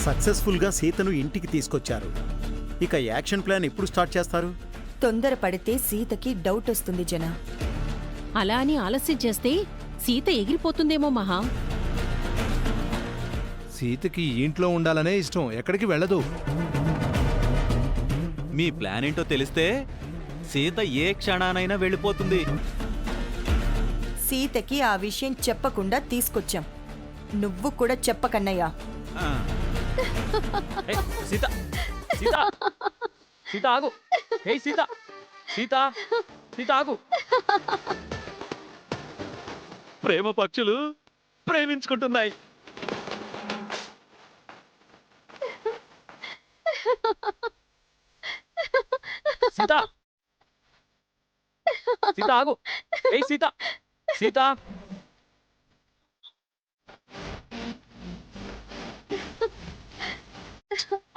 సక్సెస్ఫుల్గా సీతను ఇంటికి తీసుకొచ్చారు. ఇక యాక్షన్ ప్లాన్ ఎప్పుడు స్టార్ట్ చేస్తారు? తొందరపడితే సీతకి డౌట్ వస్తుంది జన. అలా అని ఆలస్యం చేస్తే సీత ఎగిరిపోతుందేమో మహా. సీతకి ఇంట్లో ఉండాలనే ఇష్టం, ఎక్కడికి వెళ్ళదు. మీ ప్లాన్ ఏంటో తెలిస్తే సీత ఏ క్షణానైనా వెళ్ళిపోతుంది. సీతకి ఆ విషయం చెప్పకుండా తీసుకొచ్చాం. నువ్వు కూడా చెప్పకన్నయ్యా. సీత సీత సీత ఆగు. హే సీత సీత సీత ఆగు. ప్రేమ పక్షులు ప్రేమించుకుంటున్నాయి. సీత సీత ఆగు. హే సీత సీత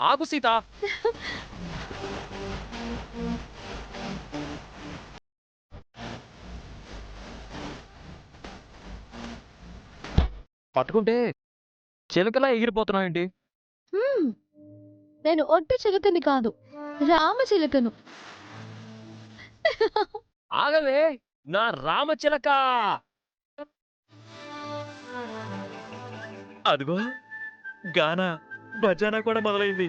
ఆగు సీత. పట్టుకుంటే చిలకలా ఎగిరిపోతున్నావేంటి? నేను ఒట్టు చిలుకని కాదు, రామ చిలుకను. ఆగవే నా రామచిలక. అదిగో గానా భజన కూడా మొదలైంది.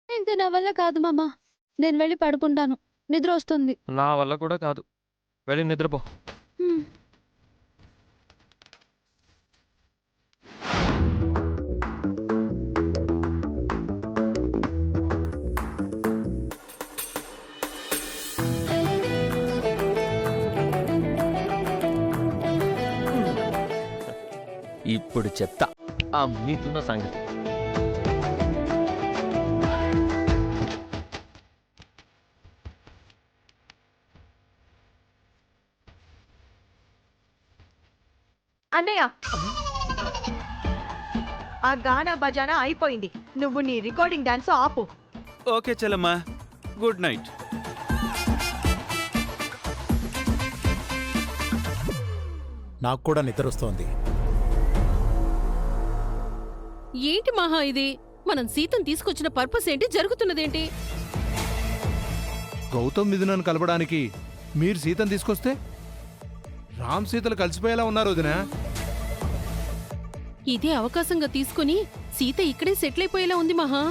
ఇంకా నా వల్ల కాదు మామ, నేను వెళ్ళి పడుకుంటాను, నిద్ర వస్తుంది. నా వల్ల కూడా కాదు, వెళ్ళి నిద్రపో. హ్మ్. ఇప్పుడు చెప్తా ఆ మీతున్న సంగతి. అన్నయ్య, ఆ గానా బజానా అయిపోయింది. నువ్వు నీ రికార్డింగ్ డాన్స్ ఆపు. ఓకే చెల్లమ్మా, గుడ్ నైట్. నాకు కూడా నిద్ర వస్తోంది. ఏంటి మహా ఇది? మనం సీతను తీసుకొచ్చిన పర్పస్ ఏంటి? జరుగుతున్నదేంటి? గౌతమ్ మిథునను కలపడానికి మీరు సీతను తీసుకొస్తే రామ్ సీతలు కలిసిపోయేలా ఉన్నారు వదినా. ఇదే అవకాశంగా తీసుకుని సీత ఇక్కడే సెటిల్ అయిపోయేలా ఉంది మహా.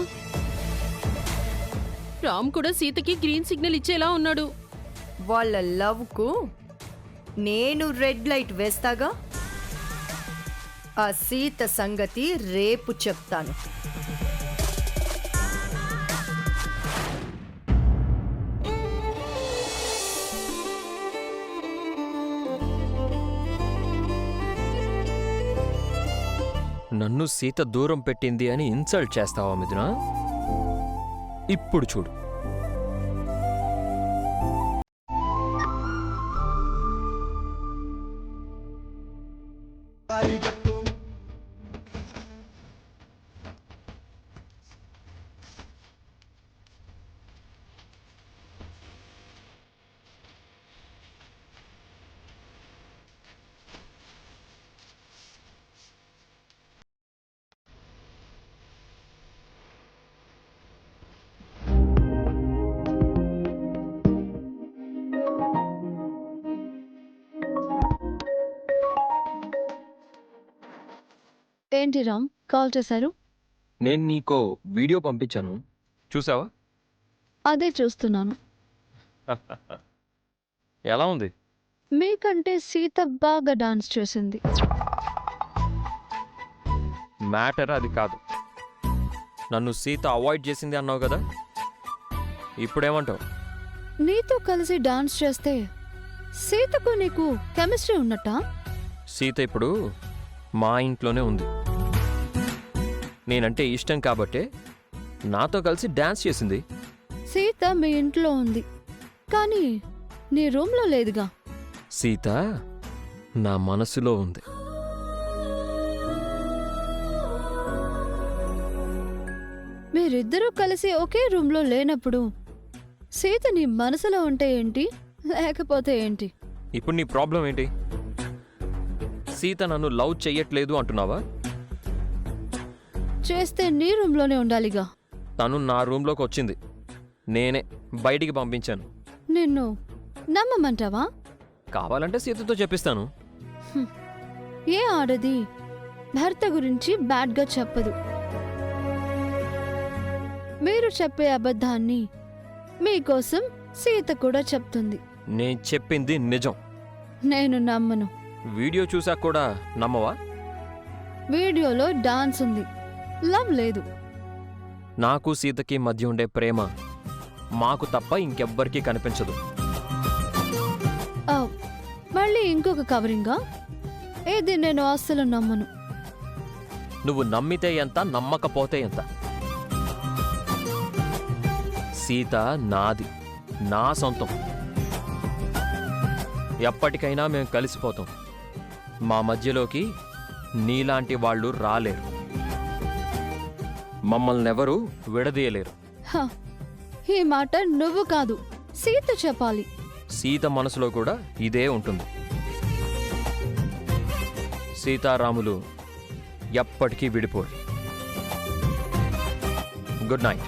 రామ్ కూడా సీతకి గ్రీన్ సిగ్నల్ ఇచ్చేలా ఉన్నాడు. వాళ్ళ లవ్ కు నేను రెడ్ లైట్ వేస్తాగా. ఆ సీత సంగతి రేపు చెప్తాను. నన్ను సీత దూరం పెట్టింది అని ఇన్సల్ట్ చేస్తావా మిథున? ఇప్పుడు చూడు. ఏంటి రామ్ కాల్ చేశారు? నేను నీకో వీడియో పంపించాను, చూసావా? అదే చూస్తున్నాను. ఎలా ఉంది? మీకంటే సీత బాగా డాన్స్ చేసింది. మ్యాటర్ అది కాదు. నన్ను సీత అవాయిడ్ చేసింది అన్నావు కదా, ఇప్పుడేమంటావు? నీతో కలిసి డాన్స్ చేస్తే సీతకు నీకు కెమిస్ట్రీ ఉన్నట్టా? సీత ఇప్పుడు మా ఇంట్లోనే ఉంది. నేనంటే ఇష్టం కాబట్టే నాతో కలిసి డాన్స్ చేసింది. సీత మీ ఇంట్లో ఉంది, కానీ నీ రూమ్లో లేదుగా. సీత నా మనసులో ఉంది. మీరిద్దరూ కలిసి ఒకే రూమ్లో లేనప్పుడు సీత నీ మనసులో ఉంటే ఏంటి, లేకపోతే ఏంటి? ఇప్పుడు నీ ప్రాబ్లం ఏంటి? సీత నన్ను లవ్ చెయ్యట్లేదు అంటున్నావా? చేస్తే నీ రూమ్లోనే ఉండాలిగా. తను నా రూమ్లోకి వచ్చింది, నేనే బయటికి పంపించాను. నిన్ను నమ్మమంటావా? కావాలంటే సీతతో చెప్పిస్తాను. ఏ ఆడది భర్త గురించి బ్యాడ్గా చెప్పదు. మీరు చెప్పే అబద్ధాన్ని మీకోసం సీత కూడా చెప్తుంది. నేను చెప్పింది నిజం. నేను నమ్మను. వీడియో చూసాక కూడా నమ్మవా? వీడియోలో డాన్స్ ఉంది, లవ్ లేదు. నాకు సీతకి మధ్య ఉండే ప్రేమ మాకు తప్ప ఇంకెవ్వరికీ కనిపించదు. ఆ, మళ్ళీ ఇంకొక కవరింగా? ఇది నేను అస్సలు నమ్మను. నువ్వు నమ్మితే ఎంత, నమ్మకపోతే ఎంత? సీత నాది, నా సొంతం. ఎప్పటికైనా మేము కలిసిపోతాం. మా మధ్యలోకి నీలాంటి వాళ్ళు రాలేరు. మమ్మల్ని ఎవరూ విడదీయలేరు. హ, ఈ మాట నువ్వు కాదు, సీత చెప్పాలి. సీత మనసులో కూడా ఇదే ఉంటుంది. సీతారాములు ఎప్పటికీ విడిపోరు. Good night.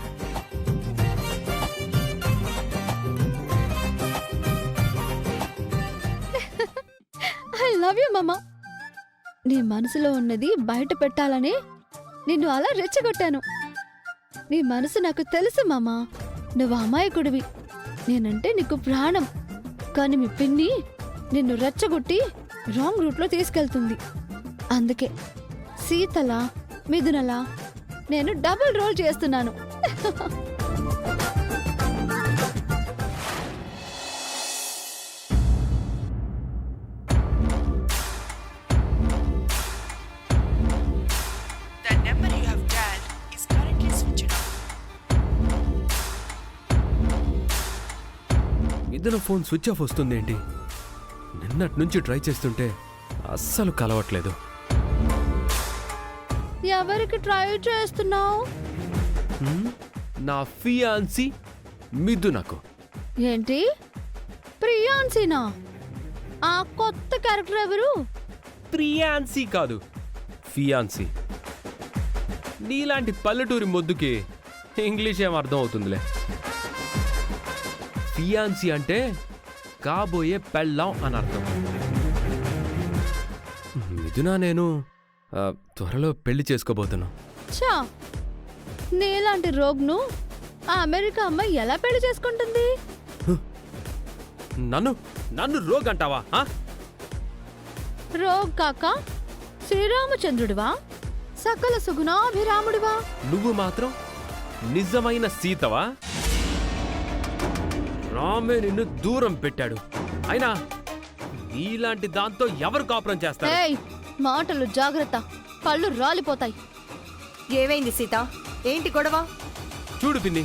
I love you మామా. నీ మనసులో ఉన్నది బయట పెట్టాలని నిన్ను అలా రెచ్చగొట్టాను. నీ మనసు నాకు తెలుసు మామా. నువ్వు అమాయకుడివి, నేనంటే నీకు ప్రాణం. కానీ మీ పిన్ని నిన్ను రెచ్చగొట్టి రాంగ్ రూట్లో తీసుకెళ్తుంది. అందుకే సీతలా మిథునలా నేను డబుల్ రోల్ చేస్తున్నాను. The number you have dialed is currently switched off. మిథున ఫోన్ స్విచ్ ఆఫ్ వస్తుందేంటి? నిన్నటి నుంచి ట్రై చేస్తుంటే అస్సలు కలవట్లేదు. ఎవరికి ట్రై చేస్తున్నావు? నా ఫియాన్సీ మిథునకు. ఏంటి, ప్రియాన్సీనా? ఆ కొత్త క్యారెక్టర్ ఎవరు? ప్రియాన్సీ కాదు, ఫియాన్సీ. నీలాంటి పల్లెటూరి మొద్దుకి ఇంగ్లీష్ ఏం అర్థం అవుతుందిలే. ఫియాన్సీ అంటే కాబోయే పెళ్ళాం అని అర్థం. మిథున నేను త్వరలో పెళ్లి చేసుకోబోతున్నాం. చా, నీలాంటి రోగ్ను ఆ అమెరికా అమ్మాయి ఎలా పెళ్లి చేసుకుంటుంది? నన్ను నన్ను రోగ్ అంటావా? రోగ్ కాక శ్రీరామచంద్రుడివా? సకల సుగుణాభిరాముడివా? నువ్వు మాత్రం నిజమైన సీతవా? రామే నిన్ను దూరం పెట్టాడు. అయినా నీలాంటి దాంతో ఎవరు కాపురం చేస్తారు? ఏయ్, మాటలు జాగ్రత్త, పళ్ళు రాలిపోతాయి. ఏమైంది సీత? ఏంటి గొడవ? చూడు పిన్ని,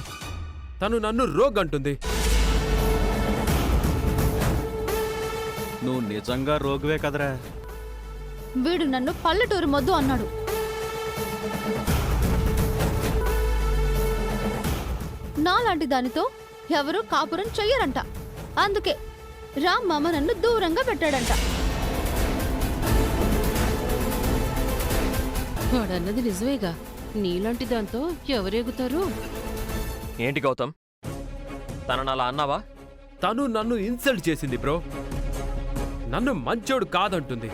తను నన్ను రోగ్ అంటుంది. నువ్వు నిజంగా రోగువే కదరా. వీడు నన్ను పల్లెటూరు మొద్దు అన్నాడు. నాలాంటి దానితో ఎవరూ కాపురం చెయ్యరంట. అందుకే రామ్ మామ నన్ను దూరంగా పెట్టాడంట. వాడన్నది నిజమేగా. నీలాంటి దాంతో ఎవరేగుతారు? ఏంటి గౌతమ్, తనను అలా అన్నావా? తను నన్ను ఇన్సల్ట్ చేసింది బ్రో. నన్ను మంచోడు కాదంటుంది.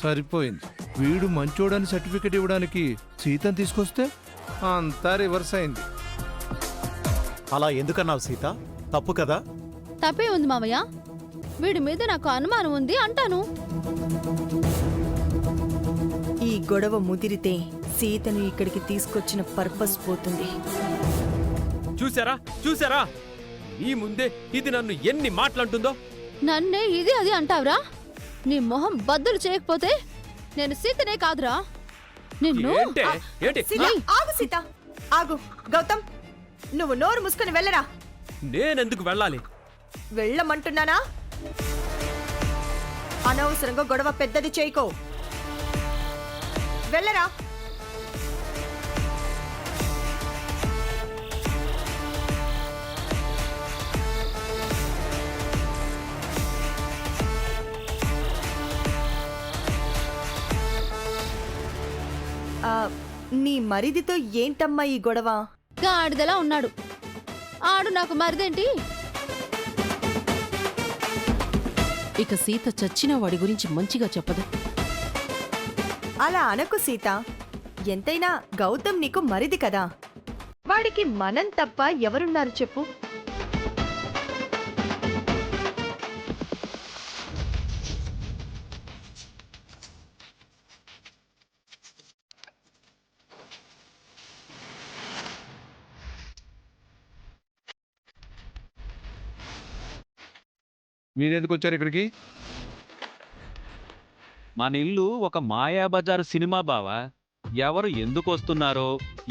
సరిపోయింది. వీడు మంచోడని సర్టిఫికెట్ ఇవ్వడానికి సీతను తీసుకొస్తే అంతా రివర్స్ అయింది. అలా ఎందుకన్నావు సీత? తప్పు కదా. తప్పే ఉంది మావయ్య. వీడి మీద నాకు అనుమానం ఉంది అంటాను. ఈ గొడవ ముదిరితే సీతను ఇక్కడికి తీసుకొచ్చిన పర్పస్ పోతుంది. చూసారా చూసారా ఈ ముందే ఇది నన్ను ఎన్ని మాటలంటుందో. నన్నే ఇది అది అంటావురా? నీ మొహం బద్దలు చేయకపోతే నేను సీతనే కాదురా నిన్ను. ఏంటే ఏంటి సీత, ఆగు సీత, ఆగు. గౌతమ్, నువ్వు నోరు మూసుకొని వెళ్ళరా. నేనెందుకు వెళ్ళాలి? వెళ్ళమంటున్నానా? అనవసరంగా గొడవ పెద్దది చేయకో. వెళ్ళరా. నీ మరిదితో ఏంటమ్మా ఈ గొడవ? గాడిదలా ఉన్నాడు ఆడు, నాకు మరిదేంటి? ఇక సీత చచ్చిన వాడి గురించి మంచిగా చెప్పదు. అలా అనకు సీత. ఎంతైనా గౌతమ్ నీకు మరిది కదా. వాడికి మనం తప్ప ఎవరున్నారు చెప్పు? మీరెందుకు వచ్చారు ఇక్కడికి? మన ఇల్లు ఒక మాయాబజారు సినిమా బావా. ఎవరు ఎందుకు వస్తున్నారో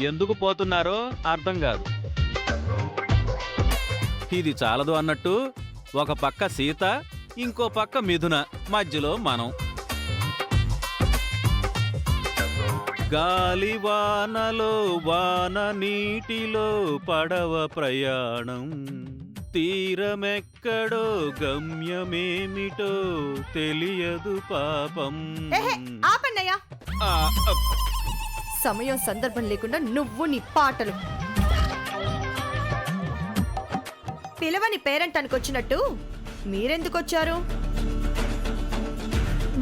ఎందుకు పోతున్నారో అర్థం కాదు. ఇది చాలదు అన్నట్టు ఒక పక్క సీత, ఇంకో పక్క మిథున, మధ్యలో మనం. గాలి వానలో వాన నీటిలో పడవ ప్రయాణం, తీరమెక్కడో గమ్యమేమిటో తెలియదు పాపం. ఆపన్నయ్యా. ఆ, అప్. సమయం సందర్భం లేకుండా నువ్వు నీ పాటలు. పిలవని పేరెంటానికి వచ్చినట్టు మీరెందుకొచ్చారు?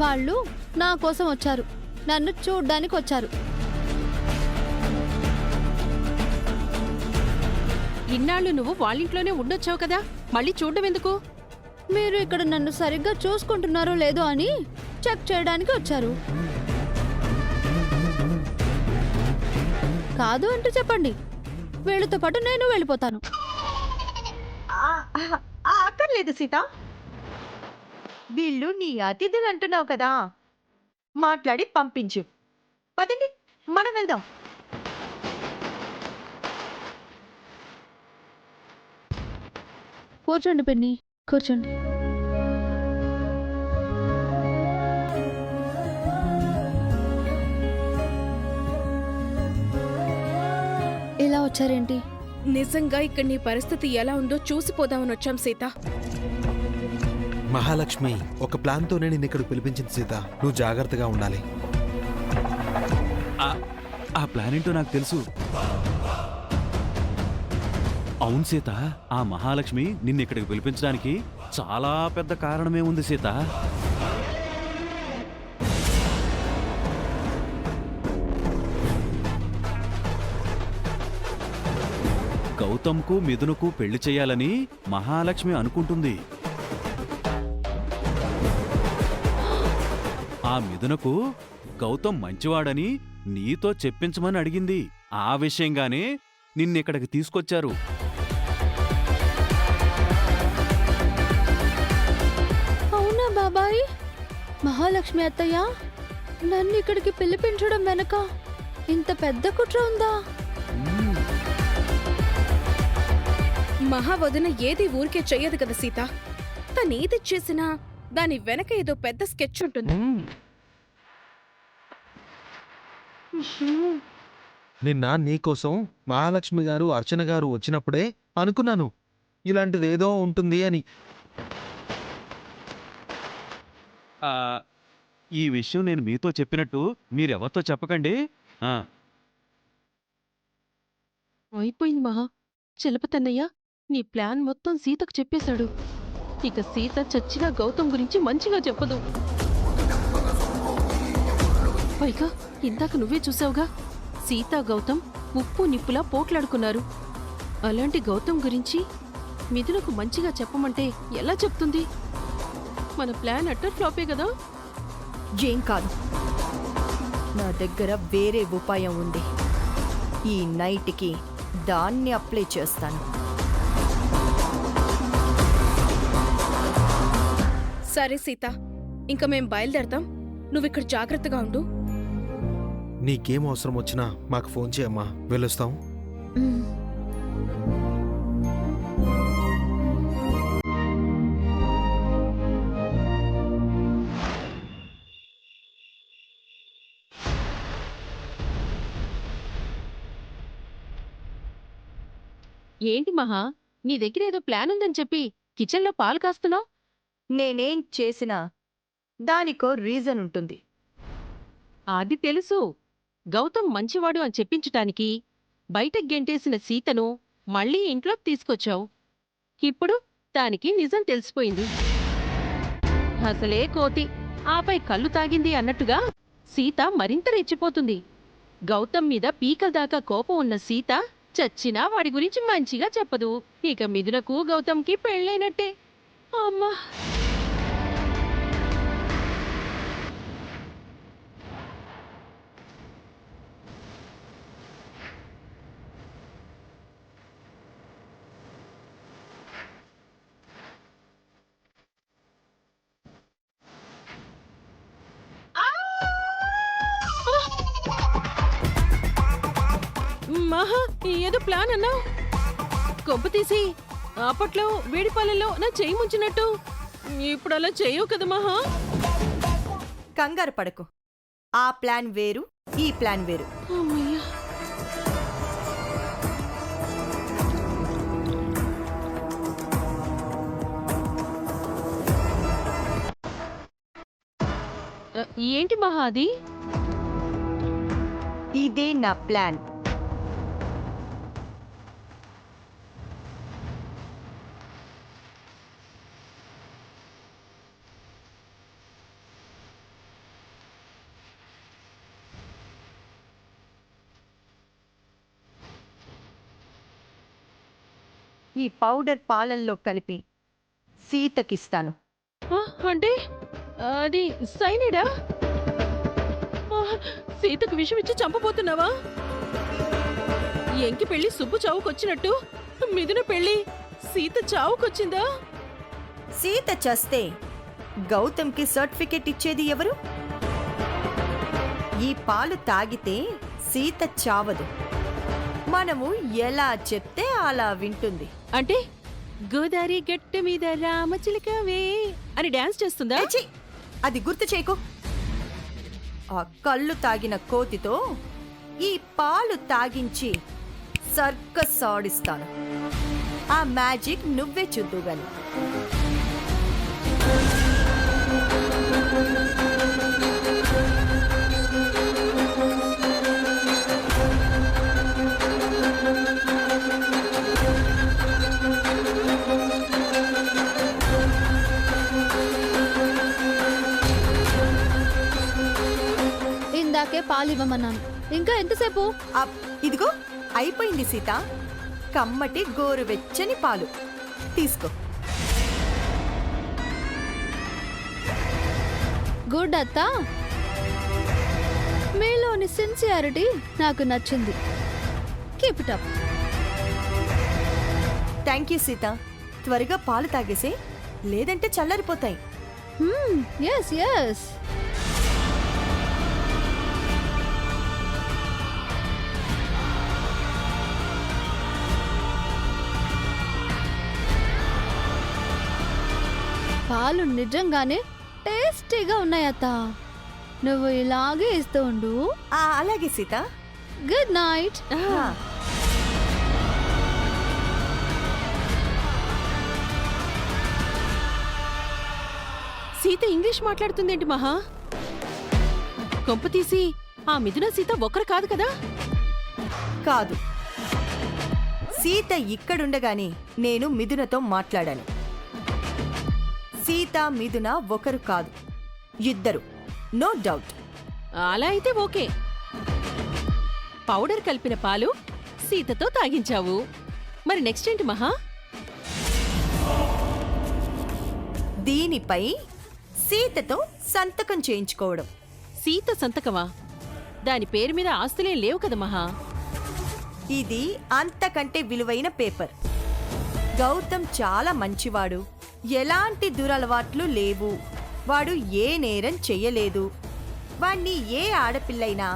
వాళ్ళు నా కోసం వచ్చారు, నన్ను చూడ్డానికి వచ్చారు. ఇన్నాళ్ళు నువ్వు వాళ్ళింట్లోనే ఉండొచ్చావు కదా, మళ్ళీ చూడడం ఎందుకు? మీరు ఇక్కడ నన్ను సరిగ్గా చూసుకుంటున్నారో లేదో అని చెక్ చేయడానికి వచ్చారు. కాదు అంటే చెప్పండి, వీళ్ళతో పాటు నేను వెళ్ళిపోతాను. అక్కర్లేదు సీత. వీళ్ళు నీ అతిథులు అంటున్నావు కదా, మాట్లాడి పంపించు. పదండి, మనం వెళ్దాం. కూర్చోండి పిన్ని, కూర్చోండి. ఇలా వచ్చారేంటి? నిజంగా ఇక్కడ నీ పరిస్థితి ఎలా ఉందో చూసిపోదామని వచ్చాం సీత. మహాలక్ష్మి, ఒక ప్లాన్తోనే నేను ఇక్కడ పిలిపించింది సీత. నువ్వు జాగ్రత్తగా ఉండాలి. ఆ ప్లాన్ ఏంటో నాకు తెలుసు. అవును సీత, ఆ మహాలక్ష్మి నిన్ను ఇక్కడికి పిలిపించడానికి చాలా పెద్ద కారణమే ఉంది సీత. గౌతమ్కు మిథునకు పెళ్లి చేయాలని మహాలక్ష్మి అనుకుంటుంది. ఆ మిథునకు గౌతమ్ మంచివాడని నీతో చెప్పించమని అడిగింది. ఆ విషయంగానే నిన్నిక్కడికి తీసుకొచ్చారు. అవునా బాబాయ్? మహాలక్ష్మి అత్తయ్య నన్ను ఇక్కడికి పిలిపించడం వెనక ఇంత పెద్ద కుట్ర ఉందా? మహావదన ఏది ఊరికే చెయ్యదు కదా సీత. తనేది చేసినా దాని వెనక ఏదో పెద్ద స్కెచ్ ఉంటుంది. నిన్న నీకోసం మహాలక్ష్మి గారు అర్చన గారు వచ్చినప్పుడే అనుకున్నాను ఇలాంటిదేదో ఉంటుంది అని. ఈ విషయం నేను మీతో చెప్పినట్టు మీరెవరితో చెప్పకండి. అయిపోయింది మహా. చలపతన్నయ్య నీ ప్లాన్ మొత్తం సీతకు చెప్పేశాడు. ఇక సీత చచ్చిన గౌతమ్ గురించి మంచిగా చెప్పదు. పైగా ఇందాక నువ్వే చూసావుగా, సీత గౌతమ్ ఉప్పు నిప్పులా పోట్లాడుకున్నారు. అలాంటి గౌతమ్ గురించి మిథునకు మంచిగా చెప్పమంటే ఎలా చెప్తుంది? మన ప్లాన్ అట్టర్ ఫ్లాపే కదా. ఏం కాదు, నా దగ్గర వేరే ఉపాయం ఉంది. ఈ నైట్కి దాన్ని అప్లై చేస్తాను. సరే సీత, ఇంకా మేం బయలుదేరతాం. నువ్విక్కడ జాగ్రత్తగా ఉండు. నీకేం అవసరం వచ్చినా మాకు ఫోన్ చేయమ్మా, వెళ్ళొస్తాం. ఏంటి మహా, నీ దగ్గర ఏదో ప్లాన్ ఉందని చెప్పి కిచెన్లో పాలు కాస్తున్నావు? నేనేం చేసినా దానికో రీజన్ ఉంటుంది. అది తెలుసు. గౌతమ్ మంచివాడు అని చెప్పించటానికి బయటకు గెంటేసిన సీతను మళ్ళీ ఇంట్లోకి తీసుకొచ్చావు. ఇప్పుడు దానికి నిజం తెలిసిపోయింది. అసలే కోతి, ఆపై కళ్ళు తాగింది అన్నట్టుగా సీత మరింత రెచ్చిపోతుంది. గౌతమ్ మీద పీకల దాకా కోపం ఉన్న సీత చచ్చినా వాడి గురించి మంచిగా చెప్పదు. ఇక మిథునకు గౌతమ్కి పెళ్ళైనట్టే. అమ్మా, మహా ఏదో ప్లాన్ అన్నావు. కొంప తీసి అప్పట్లో వేడిపాలెల్లో నా చెయ్యి ముంచినట్టు ఇప్పుడు అలా చేయవు కదా మహా. కంగారు పడకు, ఆ ప్లాన్ వేరు, ఈ ప్లాన్ వేరు. అమ్మయ్యా, ఏంటి మహా అది? ఇదే నా ప్లాన్. ఈ పౌడర్ పాలల్లో కలిపి సీతకిస్తాను. అంటే అది సైనిడా? సీతకు విషం ఇచ్చి చంపబోతున్నావా? ఎంకి పెళ్లి సుబ్బు చావుకొచ్చినట్టు మిథున పెళ్లి సీత చావుకొచ్చిందా? సీత చస్తే గౌతమ్కి సర్టిఫికెట్ ఇచ్చేది ఎవరు? ఈ పాలు తాగితే సీత చావదు. మనము ఎలా చెప్తే అలా వింటుంది. అంటే గోదారి గట్టు మీద రామచిలకవే అని డాన్స్ చేస్తుందా? ఛీ! అది గుర్తు చేయకు. ఆ కళ్ళు తాగిన కోతితో ఈ పాలు తాగించి సర్కస్ ఆడిస్తాను. ఆ మ్యాజిక్ నువ్వే చూద్దుగాని. ఇందాకే పాలు ఇవ్వమన్నాను, ఇంకా ఎంతసేపు? ఇదిగో అయిపోయింది సీత. కమ్మటి గోరువెచ్చని పాలు తీసుకో. గుడ్ అత్తా, మీలోని సిన్సియారిటీ నాకు నచ్చింది. Keep it up. Thank you Sita. త్వరగా పాలు తాగేసే, లేదంటే చల్లారిపోతాయి. Yes yes. పాలు నిజంగానే టేస్టీగా ఉన్నాయి అత్త. నువ్వు ఇలాగే ఇస్తూ ఉండు. అలాగే Sita. Good night. Sita English మాట్లాడుతుందేంటి మహా? కొంపతీసి ఆ మిథున సీత ఒకరు కాదు కదా? కాదు, సీత ఇక్కడుండగానే నేను మిథునతో మాట్లాడాను. సీత మిథున ఒకరు కాదు, ఇద్దరు. No doubt. అలా అయితే ఓకే. పౌడర్ కలిపిన పాలు సీతతో తాగించావు. మరి నెక్స్ట్ ఏంటి మహా? దీనిపై సీతతో సంతకం చేయించుకోవడం. సీత సంతకమా? దాని పేరు మీద ఆస్తులేం లేవు కదా మహా. ఇది అంతకంటే విలువైన పేపర్. గౌతమ్ చాలా మంచివాడు, ఎలాంటి దురలవాట్లు లేవు, వాడు ఏ నేరం చెయ్యలేదు, వాణ్ణి ఏ ఆడపిల్లైనా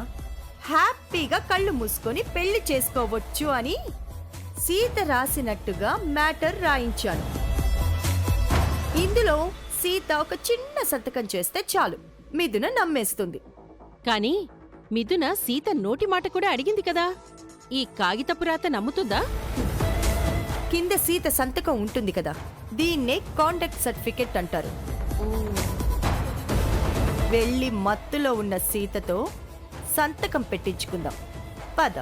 హ్యాపీగా కళ్ళు మూసుకొని పెళ్లి చేసుకోవచ్చు అని సీత రాసినట్టుగా మ్యాటర్ రాయించాను. ఇందులో సీత ఒక చిన్న సంతకం చేస్తే చాలు, మిథున నమ్మేస్తుంది. కాని మిథున సీత నోటి మాట కూడా అడిగింది కదా, ఈ కాగితపు రాత నమ్ముతుందా? కింద సీత సంతకం ఉంటుంది కదా, దీన్నే కాంటాక్ట్ సర్టిఫికెట్ అంటారు. వెళ్ళి మత్తులో ఉన్న సీతతో సంతకం పెట్టించుకుందాం, పద.